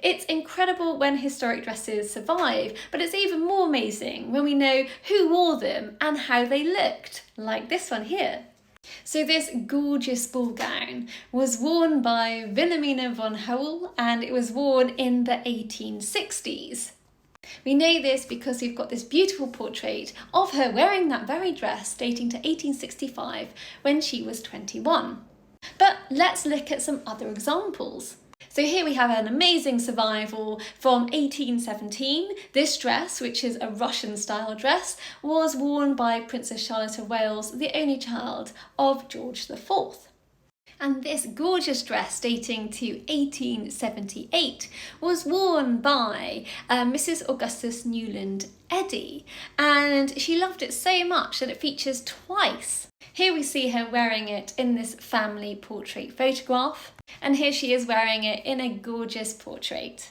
It's incredible when historic dresses survive, but it's even more amazing when we know who wore them and how they looked, like this one here. So this gorgeous ball gown was worn by Wilhelmina von Hoel, and it was worn in the 1860s. We know this because we've got this beautiful portrait of her wearing that very dress dating to 1865 when she was 21. But let's look at some other examples. So here we have an amazing survival from 1817. This dress, which is a Russian style dress, was worn by Princess Charlotte of Wales, the only child of George IV. And this gorgeous dress dating to 1878 was worn by Mrs. Augustus Newland Eddy, and she loved it so much that it features twice. Here we see her wearing it in this family portrait photograph, and here she is wearing it in a gorgeous portrait.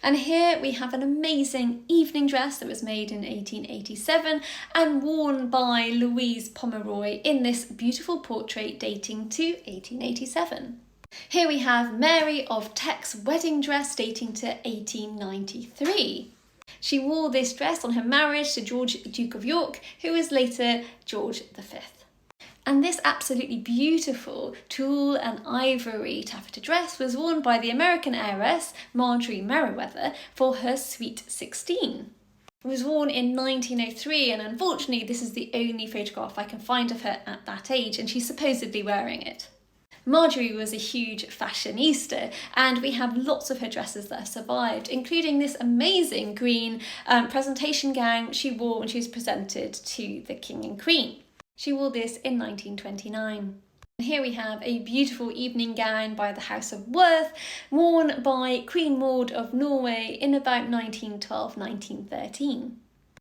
And here we have an amazing evening dress that was made in 1887 and worn by Louise Pomeroy in this beautiful portrait dating to 1887. Here we have Mary of Teck's wedding dress dating to 1893. She wore this dress on her marriage to George, Duke of York, who was later George V. And this absolutely beautiful tulle and ivory taffeta dress was worn by the American heiress Marjorie Merriweather for her Sweet 16. It was worn in 1903, and unfortunately this is the only photograph I can find of her at that age, and she's supposedly wearing it. Marjorie was a huge fashionista, and we have lots of her dresses that have survived, including this amazing green presentation gown she wore when she was presented to the King and Queen. She wore this in 1929. And here we have a beautiful evening gown by the House of Worth, worn by Queen Maud of Norway in about 1912-1913.